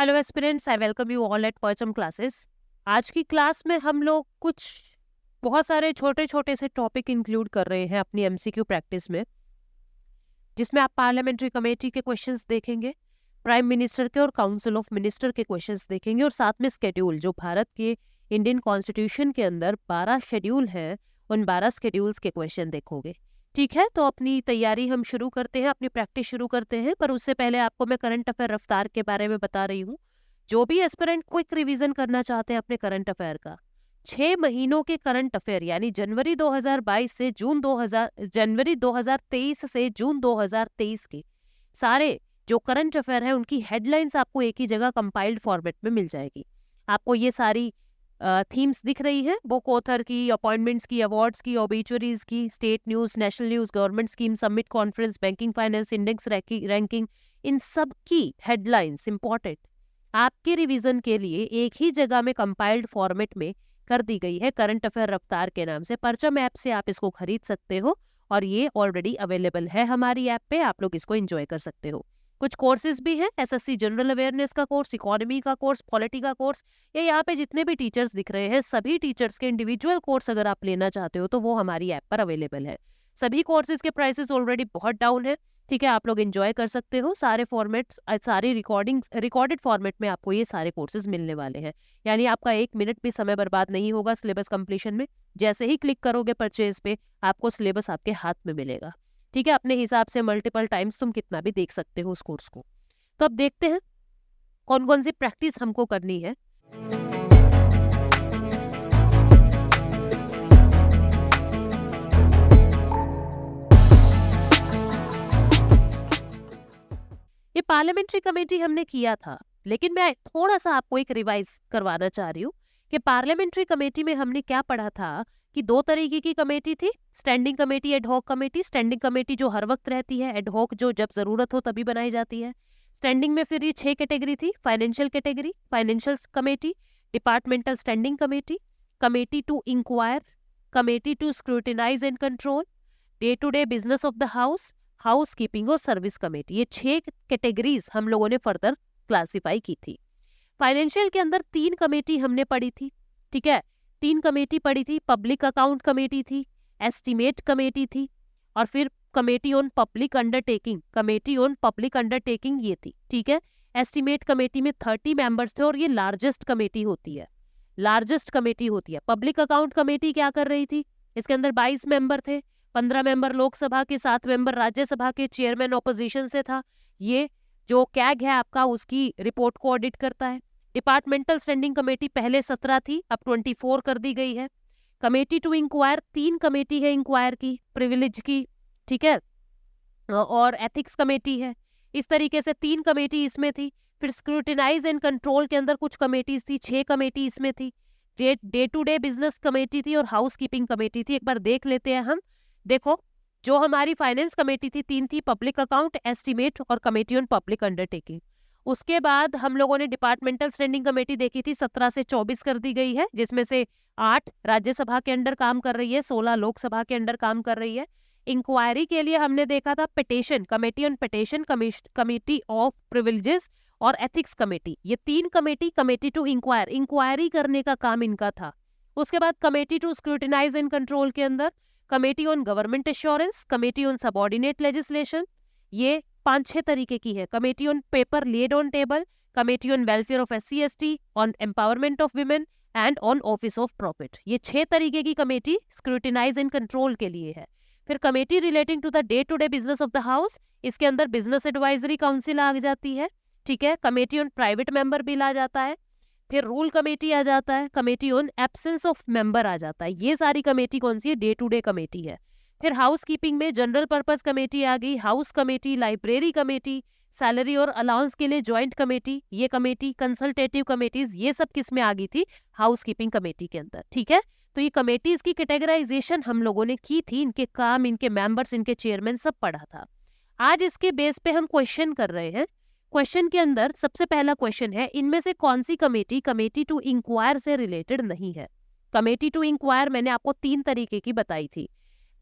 Hello aspirants, I welcome you all at परचम classes. आज की क्लास में हम लोग कुछ बहुत सारे छोटे छोटे से टॉपिक इंक्लूड कर रहे हैं अपनी एमसीक्यू प्रैक्टिस में, जिसमें आप पार्लियामेंट्री कमेटी के क्वेश्चंस देखेंगे, प्राइम मिनिस्टर के और काउंसिल ऑफ मिनिस्टर के क्वेश्चंस देखेंगे और साथ में स्केड्यूल, जो भारत के इंडियन कॉन्स्टिट्यूशन के अंदर 12 शेड्यूल हैं, उन 12 स्केड्यूल्स के क्वेश्चन देखोगे। ठीक है, तो अपनी तैयारी हम शुरू करते हैं, अपनी प्रैक्टिस शुरू करते हैं। पर उससे पहले आपको मैं करंट अफेयर रफ्तार के बारे में बता रही हूँ। जो भी एस्पिरेंट क्विक रिवीजन करना चाहते हैं अपने करंट अफेयर का, 6 महीनों के करंट अफेयर यानी जनवरी 2023 से जून 2023 के सारे जो करंट अफेयर है उनकी हेडलाइंस आपको एक ही जगह कंपाइल्ड फॉर्मेट में मिल जाएगी। आपको ये सारी थीम्स दिख रही है, बुक ऑथर की, अपॉइंटमेंट्स की, अवार्ड्स की, ओबिचुरीज की, state news, national news, government scheme, summit conference, banking finance index ranking, इन सब की हेडलाइंस इंपॉर्टेंट आपके रिवीजन के लिए एक ही जगह में कंपाइल्ड फॉर्मेट में कर दी गई है, करंट अफेयर रफ्तार के नाम से। परचम ऐप से आप इसको खरीद सकते हो और ये ऑलरेडी अवेलेबल है हमारी ऐप पे, आप लोग इसको एंजॉय कर सकते हो। कुछ कोर्सेज भी हैं, एसएससी जनरल अवेयरनेस का कोर्स, इकोनॉमी का कोर्स, पॉलिटी का कोर्स। ये यहाँ पे जितने भी टीचर्स दिख रहे हैं, सभी टीचर्स के इंडिविजुअल कोर्स अगर आप लेना चाहते हो तो वो हमारी ऐप पर अवेलेबल है। सभी कोर्सेज के प्राइसेस ऑलरेडी बहुत डाउन है। ठीक है, आप लोग एंजॉय कर सकते हो। सारे फॉर्मेट्स, सारी रिकॉर्डेड फॉर्मेट में आपको ये सारे कोर्सेज मिलने वाले हैं, यानी आपका 1 मिनट भी समय बर्बाद नहीं होगा सिलेबस कंप्लीशन में। जैसे ही क्लिक करोगे परचेज पे, आपको सिलेबस आपके हाथ में मिलेगा। ठीक है, अपने हिसाब से मल्टीपल टाइम्स तुम कितना भी देख सकते हो उस कोर्स को। तो अब देखते हैं कौन कौन सी प्रैक्टिस हमको करनी है। ये पार्लियामेंट्री कमेटी हमने किया था, लेकिन मैं थोड़ा सा आपको एक रिवाइज करवाना चाह रही हूँ कि पार्लियामेंट्री कमेटी में हमने क्या पढ़ा था कि 2 तरीके की कमेटी थी, standing committee, ad hoc committee. Standing committee जो हर वक्त रहती है, एडहॉक जो जब जरूरत हो तभी बनाई जाती है। स्टैंडिंग में फिर ये 6 कैटेगरी थी। Financial category, financial committee, departmental standing committee, committee to inquire, committee to scrutinise and control, day to day business of the house, house keeping और सर्विस कमेटी। ये 6 कैटेगरीज हम लोगों ने फर्दर क्लासिफाई की थी। फाइनेंशियल के अंदर 3 कमेटी हमने पढ़ी थी। ठीक है, 3 कमेटी पढ़ी थी। पब्लिक अकाउंट कमेटी थी, एस्टिमेट कमेटी थी, और फिर committee on public undertaking, committee on public undertaking ये थी। ठीक है, एस्टिमेट कमेटी में 30 मेंबर्स थे और ये लार्जेस्ट कमेटी होती है, लार्जेस्ट कमेटी होती है। पब्लिक अकाउंट कमेटी क्या कर रही थी? इसके अंदर 22 मेंबर थे, 15 मेंबर लोकसभा के, 7 मेंबर राज्यसभा के, चेयरमैन ऑपोजिशन से था। ये जो कैग है आपका, उसकी रिपोर्ट को ऑडिट करता है। डिपार्टमेंटल स्टैंडिंग कमेटी पहले 17 थी, अब 24 कर दी गई है। कमेटी टू इंक्वायर, 3 कमेटी है इंक्वायर की, प्रिविलेज की, ठीक है, और एथिक्स कमेटी है। इस तरीके से 3 कमेटी इसमें थी। फिर स्क्रूटिनाइज एंड कंट्रोल के अंदर कुछ कमेटीज थी, 6 कमेटी इसमें थी। Day to day business committee थी और हाउस कीपिंग कमेटी थी। एक बार देख लेते हैं हम। देखो, जो हमारी फाइनेंस कमेटी थी 3 थी, पब्लिक अकाउंट, एस्टिमेट और कमेटी ऑन पब्लिक अंडरटेकिंग। उसके बाद हम लोगों ने डिपार्टमेंटल स्टैंडिंग कमेटी देखी थी, 17 से 24 कर दी गई है, जिसमें से 8 राज्यसभा के अंडर काम कर रही है, 16 लोकसभा के अंडर काम कर रही है। इंक्वायरी के लिए हमने देखा था petition, committee on petition, committee of privileges और एथिक्स कमेटी। ये 3 committee, committee to inquire, inquiry करने का काम इनका था। उसके बाद committee to scrutinise and control के अंदर committee on government assurance, committee on subordinate legislation, ये 5-6 तरीके की है। Committee on paper laid on table, committee on welfare of SC/ST, on empowerment of women and on office of profit. ये 6 तरीके की committee scrutinise and control के लिए है। फिर committee relating to the day to day business of the house, इसके अंदर business advisory council आ जाती है। ठीक है, committee on private member bill आ जाता है। फिर रूल कमेटी आ जाता है, committee on absence of member आ जाता है। ये सारी कमेटी कौन सी है? डे टू डे कमेटी है। फिर हाउस कीपिंग में जनरल पर्पस कमेटी आ गई, house committee, library committee, salary और अलाउंस के लिए ज्वाइंट कमेटी, ये कमेटी, कंसल्टेटिव कमेटीज, ये सब किस में आ गई थी? हाउस कीपिंग कमेटी के अंदर। ठीक है, तो ये कमेटीज की कैटेगराइजेशन हम लोगों ने की थी, इनके काम, इनके मेंबर्स, इनके चेयरमैन सब पढ़ा था। आज इसके बेस पे हम क्वेश्चन कर रहे हैं। क्वेश्चन के अंदर सबसे पहला क्वेश्चन है, इनमें से कौन सी कमेटी कमेटी टू इंक्वायर से रिलेटेड नहीं है? कमेटी टू इंक्वायर मैंने आपको 3 तरीके की बताई थी,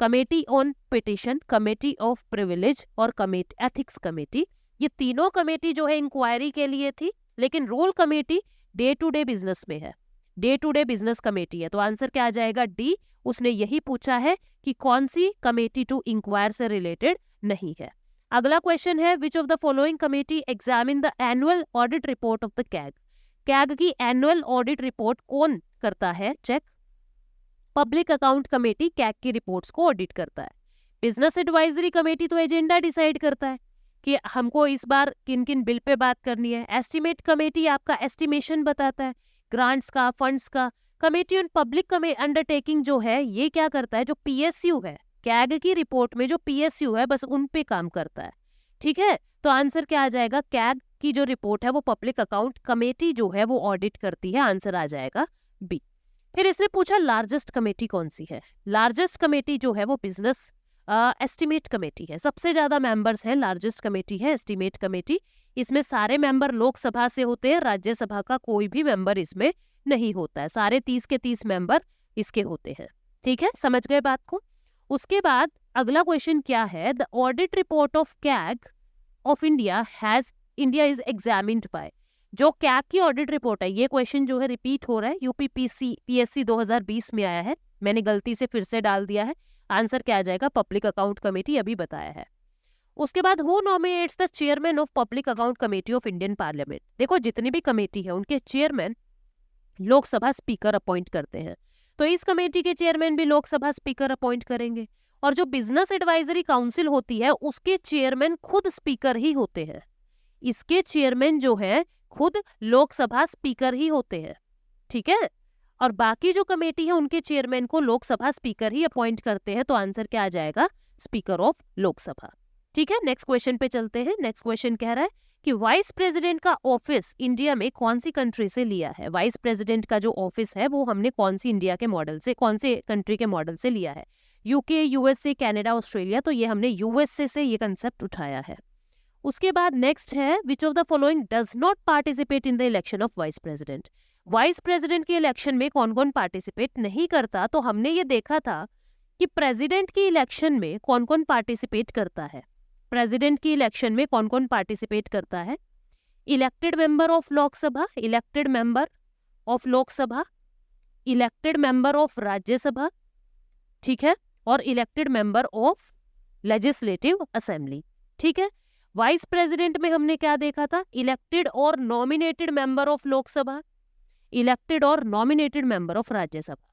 committee on petition, committee of privilege और कमेटी एथिक्स कमेटी। ये तीनों कमेटी जो है इंक्वायरी के लिए थी, लेकिन rule committee day to day business में है, day to day business committee है। तो आंसर क्या आ जाएगा? डी। उसने यही पूछा है कि कौन सी कमेटी टू इंक्वायर से रिलेटेड नहीं है। अगला क्वेश्चन है, which of the following committee examine the annual audit report of the CAG? CAG की एनुअल ऑडिट रिपोर्ट कौन करता है check? Public account committee CAG की रिपोर्ट्स को ऑडिट करता है। बिजनेस एडवाइजरी कमेटी तो एजेंडा डिसाइड करता है कि हमको इस बार किन किन बिल पे बात करनी है। एस्टिमेट कमेटी आपका एस्टिमेशन बताता है ग्रांट्स का, फंड्स का। कमेटी ऑन पब्लिक अंडरटेकिंग जो है ये क्या करता है? जो पीएसयू है, कैग की रिपोर्ट में जो पीएसयू है बस उन पे काम करता है। ठीक है, तो आंसर क्या आ जाएगा? कैग की जो रिपोर्ट है वो पब्लिक अकाउंट कमेटी जो है वो ऑडिट करती है। आंसर आ जाएगा बी। फिर इसने पूछा लार्जेस्ट कमेटी कौन सी है? लार्जेस्ट कमेटी जो है वो बिजनेस एस्टिमेट कमेटी है। सबसे ज्यादा मेंबर्स हैं, लार्जेस्ट कमेटी है एस्टिमेट कमेटी। इसमें सारे मेंबर लोकसभा से होते हैं, राज्यसभा का कोई भी मेंबर इसमें नहीं होता है। सारे 30 के 30 मेंबर इसके होते हैं। ठीक है, समझ गए बात को? उसके बाद अगला क्वेश्चन क्या है? The audit report of CAG of India is examined bye. जो कैग की ऑडिट रिपोर्ट है, ये क्वेश्चन जो है रिपीट हो रहा है, यूपीपीएससी 2020 में आया है, मैंने गलती से फिर से डाल दिया है। आंसर क्या आ जाएगा? पब्लिक अकाउंट कमेटी, अभी बताया है। उसके बाद who nominates the chairman of public account committee of Indian parliament? देखो जितनी भी कमेटी है उनके चेयरमैन लोकसभा स्पीकर अपॉइंट करते हैं, तो इस कमेटी के चेयरमैन भी लोकसभा स्पीकर अपॉइंट करेंगे। और जो बिजनेस एडवाइजरी काउंसिल होती है उसके चेयरमैन खुद स्पीकर ही होते हैं। इसके चेयरमैन जो है खुद लोकसभा स्पीकर ही होते हैं। ठीक है, और बाकी जो कमेटी है उनके चेयरमैन को लोकसभा स्पीकर ही अपॉइंट करते हैं। तो आंसर क्या आ जाएगा? Speaker of Lok Sabha. ठीक है, नेक्स्ट क्वेश्चन पे चलते हैं। नेक्स्ट क्वेश्चन कह रहा है कि वाइस प्रेसिडेंट का ऑफिस इंडिया में कौन सी कंट्री से लिया है? वाइस प्रेसिडेंट का जो ऑफिस है वो हमने कौन सी इंडिया के मॉडल से, कौन से कंट्री के मॉडल से लिया है? UK, USA, Canada, Australia. तो ये हमने यूएसए से ये कंसेप्ट उठाया है। उसके बाद नेक्स्ट है, which of the following does not participate in the election of vice president? Vice president के इलेक्शन में कौन कौन पार्टिसिपेट नहीं करता? तो हमने ये देखा था कि प्रेसिडेंट की इलेक्शन में कौन कौन पार्टिसिपेट करता है। प्रेसिडेंट की इलेक्शन में कौन कौन पार्टिसिपेट करता है? Elected member of Lok Sabha, elected member of Lok Sabha, elected member of Rajya Sabha, ठीक है, और elected member of legislative assembly. ठीक है, वाइस प्रेसिडेंट में हमने क्या देखा था? इलेक्टेड और nominated member of Lok Sabha, elected और nominated member of Rajya Sabha.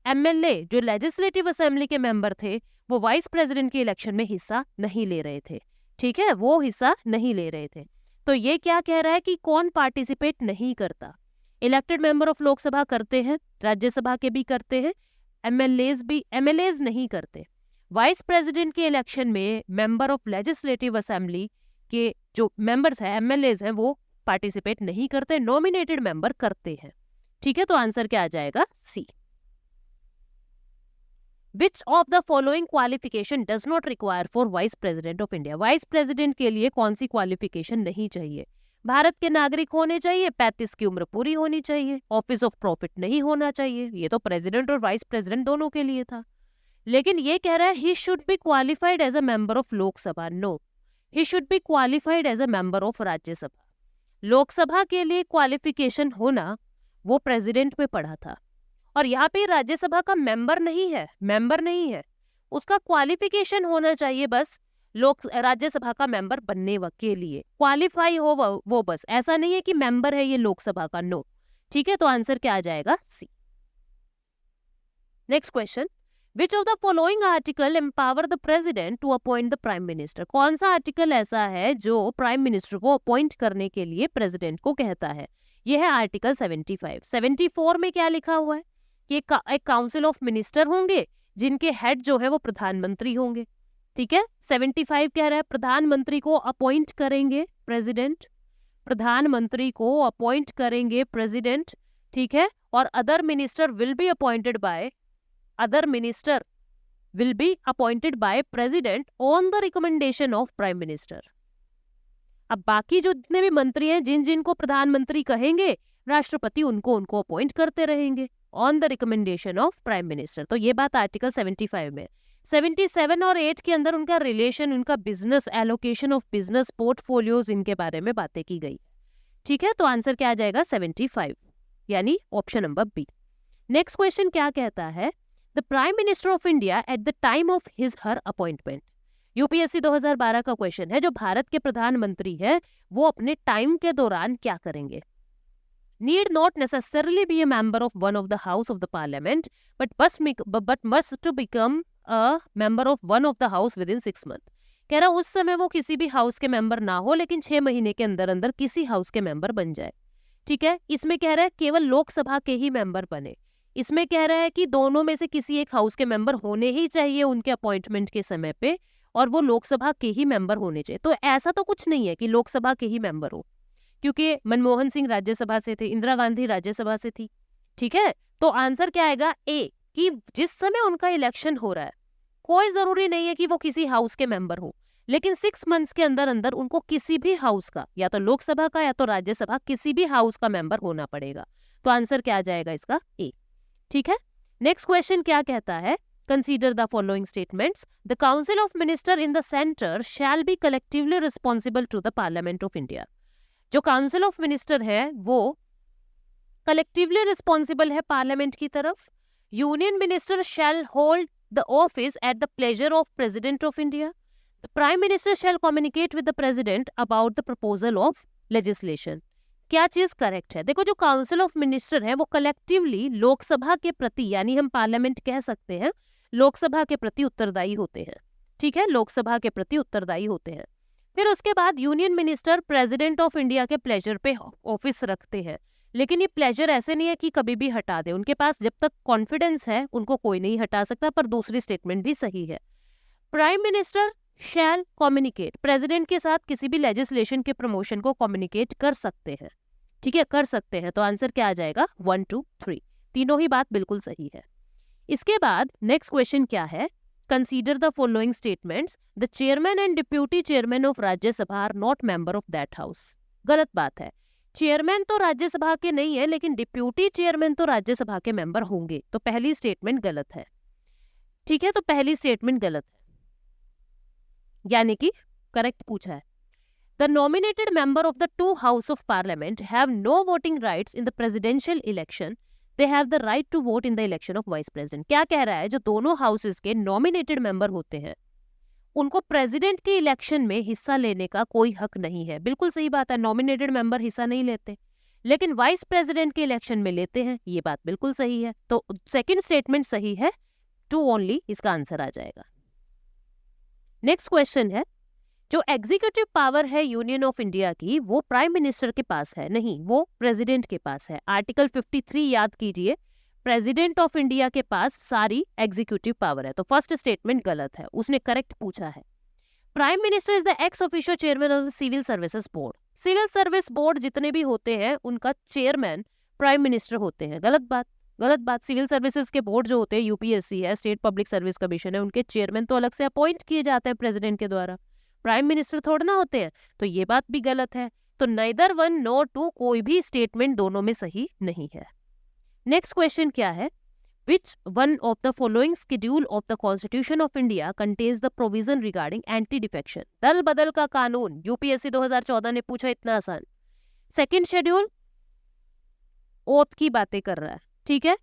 MLA जो लेजिस्लेटिव असेंबली के मेंबर थे वो वाइस प्रेसिडेंट के इलेक्शन में हिस्सा नहीं ले रहे थे। ठीक है, वो हिस्सा नहीं ले रहे थे। तो ये क्या कह रहा है कि कौन पार्टिसिपेट नहीं करता? इलेक्टेड मेंबर ऑफ लोकसभा करते हैं, राज्यसभा के भी करते हैं, एमएलएज नहीं करते। वाइस प्रेसिडेंट के इलेक्शन में मेंबर ऑफ लेजिस्लेटिव असेंबली के जो मेंबर्स हैं, एमएलएज हैं, वो पार्टिसिपेट नहीं करते, नॉमिनेटेड मेंबर करते हैं। ठीक है, तो आंसर क्या आ जाएगा? सी। Which of the following qualification does not require for Vice President of India? Vice president के लिए कौन सी क्वालिफिकेशन नहीं चाहिए? भारत के नागरिक होने चाहिए, 35 की उम्र पूरी होनी चाहिए, ऑफिस ऑफ प्रॉफिट नहीं होना चाहिए। ये तो प्रेसिडेंट और वाइस प्रेसिडेंट दोनों के लिए था। लेकिन ये कह रहा है he should be qualified as a member of Lok Sabha. No, he should be qualified as a member of Rajya Sabha. Lok Sabha के लिए क्वालिफिकेशन होना वो प्रेसिडेंट पे पढ़ा था, और यहाँ पे राज्यसभा का मेंबर नहीं है, उसका क्वालिफिकेशन होना चाहिए बस राज्यसभा का मेंबर बनने के लिए क्वालिफाई हो वो बस, ऐसा नहीं है कि मेंबर है ये लोकसभा का। नो। ठीक है, तो आंसर क्या आ जाएगा? C. Next question, which of the following article empower the president to appoint the prime minister? कौन सा आर्टिकल ऐसा है जो प्राइम मिनिस्टर को अपॉइंट करने के लिए प्रेसिडेंट को कहता है? यह है आर्टिकल 75। 74 में क्या लिखा हुआ है कि एक काउंसिल ऑफ मिनिस्टर होंगे जिनके हेड जो है वो प्रधानमंत्री होंगे। ठीक है, 75 कह रहा है प्रधानमंत्री को अपॉइंट करेंगे प्रेसिडेंट, प्रधानमंत्री को अपॉइंट करेंगे प्रेसिडेंट। ठीक है, और other minister will be appointed by president on the recommendation of prime minister. अब बाकी जो जितने भी मंत्री हैं, जिनको प्रधानमंत्री कहेंगे, राष्ट्रपति उनको अपॉइंट करते रहेंगे on the recommendation of prime minister. तो ये बात आर्टिकल 75 में। 77 और 8 के अंदर उनका रिलेशन, उनका business, allocation of business portfolios, इनके बारे में बातें की गई। ठीक है, तो आंसर क्या आ जाएगा 75, यानी option number B. Next question क्या कहता है, the prime minister of India at the time of his her appointment. UPSC 2012 का क्वेश्चन है, जो भारत के प्रधानमंत्री है वो अपने टाइम के दौरान क्या करेंगे। Need not necessarily be a member of one of the house of the parliament but must to become a member of one of the house within 6 month. कह रहा उस समय वो किसी भी हाउस के मेंबर ना हो, लेकिन 6 महीने के अंदर अंदर किसी हाउस के मेंबर बन जाए। ठीक है, इसमें कह रहा है केवल लोकसभा के ही मेंबर बने। इसमें कह रहा है कि दोनों में से किसी एक हाउस के मेंबर होने ही चाहिए उनके अपॉइंटमेंट के समय पे, और वो लोकसभा के ही मेंबर होने चाहिए। तो ऐसा तो कुछ नहीं है कि लोकसभा के ही मेंबर हो, क्योंकि मनमोहन सिंह राज्यसभा से थे, इंदिरा गांधी राज्यसभा से थी। ठीक है, तो आंसर क्या आएगा ए, कि जिस समय उनका इलेक्शन हो रहा है कोई जरूरी नहीं है कि वो किसी हाउस के मेंबर हो, लेकिन 6 मंथ्स के अंदर अंदर उनको किसी भी हाउस का, या तो लोकसभा का या तो राज्यसभा, किसी भी हाउस का मेंबर होना पड़ेगा। तो आंसर क्या आ जाएगा इसका ए। ठीक है, नेक्स्ट क्वेश्चन क्या कहता है, consider the following statements. The council of minister in the centre shall be collectively responsible to the parliament of India. जो काउंसिल ऑफ मिनिस्टर है वो कलेक्टिवली रिस्पॉन्सिबल है पार्लियामेंट की तरफ। Union minister shall hold the office at the pleasure of president of India. The prime minister shall communicate with the president about the proposal of legislation. क्या चीज correct है? देखो, जो काउंसिल ऑफ मिनिस्टर है वो collectively Lok Sabha के प्रति, यानी हम पार्लियामेंट कह सकते हैं, लोकसभा के प्रति उत्तरदायी होते हैं। ठीक है, लोकसभा के प्रति उत्तरदायी होते हैं। फिर उसके बाद union minister president of India के प्लेजर पे ऑफिस रखते हैं, लेकिन ये प्लेजर ऐसे नहीं है कि कभी भी हटा दे। उनके पास जब तक कॉन्फिडेंस है उनको कोई नहीं हटा सकता। पर दूसरी स्टेटमेंट भी सही है। Prime minister shall communicate, president के साथ किसी भी लेजिस्लेशन के प्रमोशन को कम्युनिकेट कर सकते हैं। ठीक है, कर सकते हैं। तो आंसर क्या आ जाएगा 1, 2, 3, तीनों ही बात बिल्कुल सही है। इसके बाद नेक्स्ट क्वेश्चन क्या है, consider the following statements. The chairman and deputy chairman of Rajya Sabha are not member of that house. गलत बात है। चेयरमैन तो राज्यसभा के नहीं है, लेकिन डिप्यूटी चेयरमैन तो राज्यसभा के मेंबर होंगे। तो पहली स्टेटमेंट गलत है। ठीक है, तो पहली स्टेटमेंट गलत है, यानी कि करेक्ट पूछा है। The nominated member of the two House of Parliament have no voting rights in the presidential election. They have the right to vote in the election of vice president. क्या कह रहा है, जो दोनों हाउसेस के nominated member होते हैं उनको प्रेसिडेंट के इलेक्शन में हिस्सा लेने का कोई हक नहीं है। बिल्कुल सही बात है, नॉमिनेटेड मेंबर हिस्सा नहीं लेते, लेकिन वाइस प्रेसिडेंट के इलेक्शन में लेते हैं। ये बात बिल्कुल सही है। तो सेकेंड स्टेटमेंट सही है, 2 ओनली इसका आंसर आ जाएगा। नेक्स्ट क्वेश्चन है, जो एग्जीक्यूटिव पावर है यूनियन ऑफ इंडिया की वो प्राइम मिनिस्टर के पास है नहीं, वो प्रेसिडेंट के पास है। आर्टिकल 53 याद कीजिए, प्रेसिडेंट ऑफ इंडिया के पास सारी एग्जीक्यूटिव पावर है। तो फर्स्ट स्टेटमेंट गलत है, उसने करेक्ट पूछा है। Prime minister is the ex officio chairman of the civil services board. Civil service board जितने भी होते हैं उनका चेयरमैन प्राइम मिनिस्टर होते हैं। गलत बात, गलत बात। सिविल सर्विसेज के बोर्ड जो होते हैं, यूपीएससी है, स्टेट पब्लिक सर्विस कमीशन है, उनके चेयरमैन तो अलग से अपॉइंट किए जाते हैं प्रेसिडेंट के द्वारा, प्राइम मिनिस्टर थोड़ा ना होते हैं। तो ये बात भी गलत है। तो नाइदर 1 नॉर 2, कोई भी स्टेटमेंट दोनों में सही नहीं है। नेक्स्ट क्वेश्चन क्या है, which one of the following schedule of the constitution of India contains the provision regarding anti defection. दल बदल का कानून यूपीएससी 2014 ने पूछा, इतना आसान। सेकेंड शेड्यूल ओथ की बातें कर रहा है। ठीक है,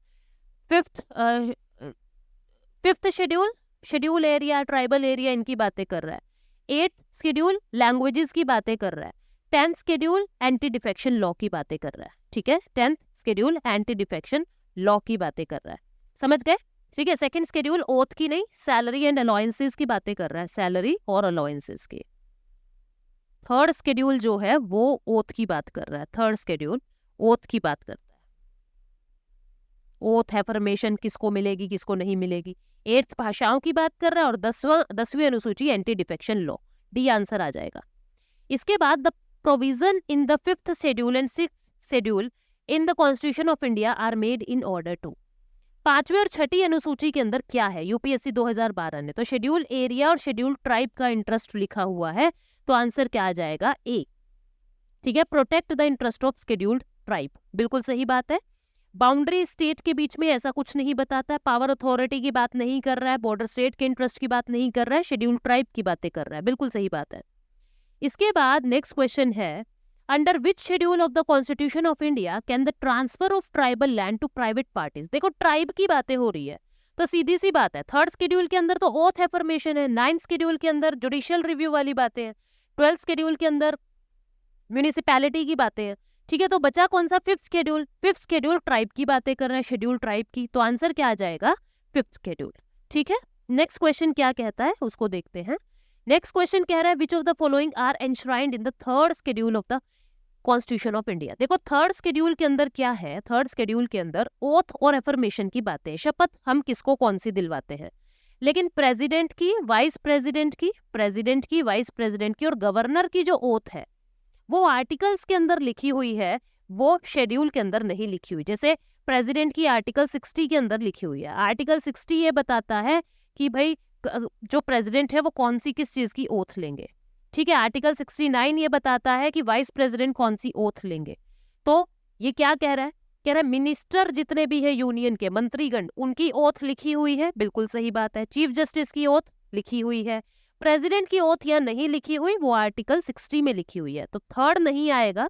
fifth schedule area, tribal area, इनकी बातें कर रहा है। 8th शेड्यूल लैंग्वेजेस की बातें कर रहा है। 10th schedule anti defection law की बातें कर रहा है। ठीक है, 10th schedule anti defection law की बातें कर रहा है। समझ गए? ठीक है, सेकंड शेड्यूल ओथ की नहीं, सैलरी एंड अलाउंसेस की बातें कर रहा है, सैलरी और अलाउंसेस की। थर्ड शेड्यूल जो है वो ओथ की बात कर रहा है, थर्ड शेड्यूल ओथ की बात करता है। ओथ एफर्मेशन किसको मिलेगी किसको नहीं मिलेगी। 8th भाषाओं की बात कर रहा है, और 10वीं अनुसूची anti defection law. D answer आ जाएगा। इसके बाद the provision in the 5th schedule and 6th schedule in the constitution of India are made in order to. 5वीं और 6ठी अनुसूची के अंदर क्या है यूपीएससी 2012 ने? तो शेड्यूल एरिया और शेड्यूल ट्राइब का इंटरेस्ट लिखा हुआ है। तो आंसर क्या आ जाएगा? ए। ठीक है, protect the interest of scheduled tribe, बिल्कुल सही बात है। बाउंड्री स्टेट के बीच में ऐसा कुछ नहीं बताता है, पावर अथॉरिटी की बात नहीं कर रहा है, बॉर्डर स्टेट के इंटरेस्ट की बात नहीं कर रहा है, शेड्यूल ट्राइब की बातें कर रहा है, बिल्कुल सही बात है। इसके बाद नेक्स्ट क्वेश्चन है, under which schedule of the constitution of India can the transfer of tribal land to private parties. देखो ट्राइब की बातें हो रही है तो सीधी सी बात है, थर्ड शेड्यूल के अंदर तो ओथ एफर्मेशन है, नाइन्थ शेड्यूल के अंदर जुडिशियल रिव्यू वाली बातें हैं, ट्वेल्थ शेड्यूल के अंदर म्यूनिसिपैलिटी की बातें हैं। ठीक है, तो बचा कौन सा? Fifth schedule. Fifth schedule tribe की बातें कर रहे हैं, शेड्यूल ट्राइब की, तो आंसर क्या आ जाएगा? Fifth schedule. ठीक है, नेक्स्ट क्वेश्चन क्या कहता है उसको देखते हैं। नेक्स्ट क्वेश्चन कह रहा है which of the following are enshrined in the third schedule of the constitution of India. देखो थर्ड शेड्यूल के अंदर क्या है, थर्ड शेड्यूल के अंदर ओथ और एफर्मेशन की बातें, शपथ हम किसको कौन सी दिलवाते हैं, लेकिन प्रेसिडेंट की, वाइस प्रेसिडेंट की, प्रेसिडेंट की, वाइस प्रेसिडेंट की और गवर्नर की जो ओथ है वो आर्टिकल्स के अंदर लिखी हुई है, वो शेड्यूल के अंदर नहीं लिखी हुई। जैसे प्रेसिडेंट की आर्टिकल 60 के अंदर लिखी हुई है। आर्टिकल 60 ये बताता है कि भाई जो प्रेसिडेंट है वो कौन सी किस चीज की ओथ लेंगे। ठीक है, आर्टिकल 69 ये बताता है कि वाइस प्रेसिडेंट कौन सी ओथ लेंगे। तो ये क्या कह रहा है? कह रहा है मिनिस्टर जितने भी है यूनियन के, मंत्रीगण, उनकी ओथ लिखी हुई है, बिल्कुल सही बात है। चीफ जस्टिस की ओथ लिखी हुई है, प्रेसिडेंट की ओथ यहाँ नहीं लिखी हुई, वो आर्टिकल 60 में लिखी हुई है, तो थर्ड नहीं आएगा।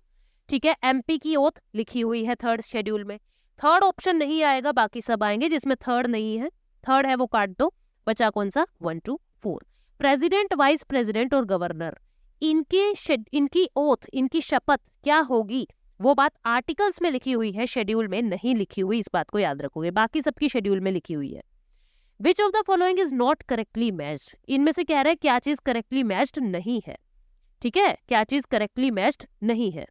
ठीक है, एमपी की ओथ लिखी हुई है थर्ड शेड्यूल में, थर्ड ऑप्शन नहीं आएगा, बाकी सब आएंगे जिसमें थर्ड नहीं है। थर्ड है वो काट दो, बचा कौन सा? 1 2 4। प्रेसिडेंट, वाइस प्रेसिडेंट और गवर्नर, इनकी ओथ, इनकी शपथ क्या होगी, वो बात आर्टिकल्स में लिखी हुई है, शेड्यूल में नहीं लिखी हुई, इस बात को याद रखोगे, बाकी सबकी शेड्यूल में लिखी हुई है। Which of the following is not correctly matched, इनमें से कह रहा है क्या चीज करेक्टली मैच्ड नहीं है। ठीक है, क्या चीज करेक्टली मैच्ड नहीं है?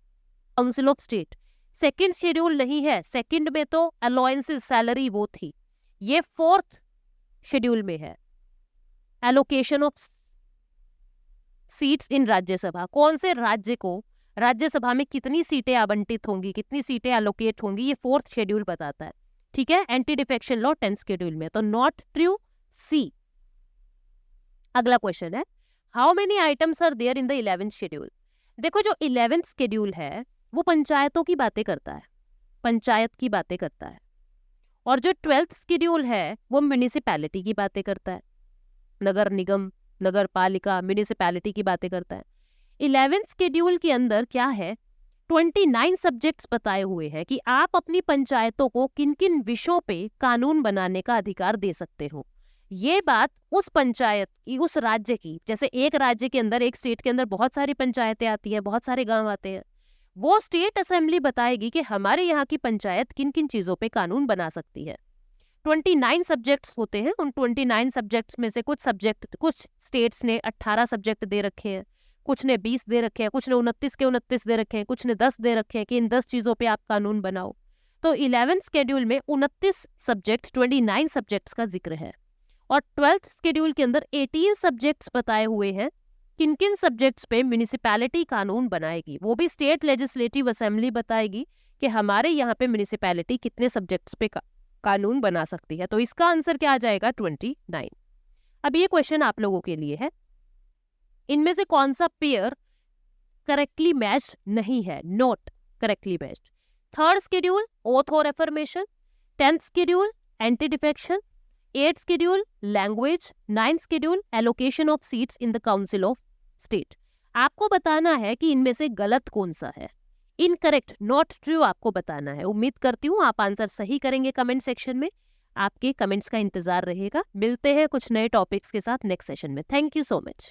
Council of state, second schedule नहीं है, सेकंड में तो अलाउंसेस, सैलरी वो थी, ये फोर्थ शेड्यूल में है। एलोकेशन ऑफ सीट्स इन राज्यसभा, कौन से राज्य को राज्यसभा में कितनी सीटें आवंटित होंगी, कितनी सीटें एलोकेट होंगी, ये फोर्थ शेड्यूल बताता है। ठीक है, anti defection law 10th schedule में, तो नॉट ट्रू, सी। अगला क्वेश्चन है how many items are there in the 11th schedule. देखो जो 11th शेड्यूल है वो पंचायतों की बातें करता है, पंचायत की बातें करता है, और जो 12th शेड्यूल है वो म्यूनिसिपैलिटी की बातें करता है, नगर निगम, नगर पालिका, म्यूनिसिपैलिटी की बातें करता है। 11th शेड्यूल के अंदर क्या है? 29 सब्जेक्ट्स बताए हुए हैं कि आप अपनी पंचायतों को किन किन विषयों पे कानून बनाने का अधिकार दे सकते हो। ये बात उस पंचायत की, उस राज्य की, जैसे एक राज्य के अंदर, एक स्टेट के अंदर बहुत सारी पंचायतें आती हैं, बहुत सारे गांव आते हैं, वो स्टेट असेंबली बताएगी कि हमारे यहाँ की पंचायत किन किन चीजों पे कानून बना सकती है। 29 सब्जेक्ट्स होते हैं, उन 29 सब्जेक्ट्स में से कुछ स्टेट्स ने 18 सब्जेक्ट दे रखे हैं, कुछ ने 20 दे रखे हैं, कुछ ने 29 के 29 दे रखे हैं, कुछ ने 10 दे रखे हैं कि इन 10 चीजों पे आप कानून बनाओ। तो 11th शेड्यूल में 29 सब्जेक्ट, 29 सब्जेक्ट्स का जिक्र है, और 12th शेड्यूल के अंदर 18 सब्जेक्ट्स बताए हुए हैं, किन किन सब्जेक्ट्स पे म्यूनिसिपैलिटी कानून बनाएगी, वो भी स्टेट लेजिस्लेटिव असेंबली बताएगी कि हमारे यहाँ पे म्यूनिसिपैलिटी कितने सब्जेक्ट्स पे कानून बना सकती है। तो इसका आंसर क्या आ जाएगा? 29। अब ये क्वेश्चन आप लोगों के लिए है, इनमें से कौन सा पेयर करेक्टली मैच्ड नहीं है, not correctly matched? Third schedule oath और affirmation, 10th schedule anti defection, 8th schedule language, 9th schedule allocation of seats in the council of state. आपको बताना है कि इनमें से गलत कौन सा है, इनकरेक्ट, नॉट ट्रू आपको बताना है। उम्मीद करती हूँ आप आंसर सही करेंगे कमेंट सेक्शन में, आपके कमेंट्स का इंतजार रहेगा। मिलते हैं कुछ नए टॉपिक्स के साथ नेक्स्ट सेशन में। Thank you so much.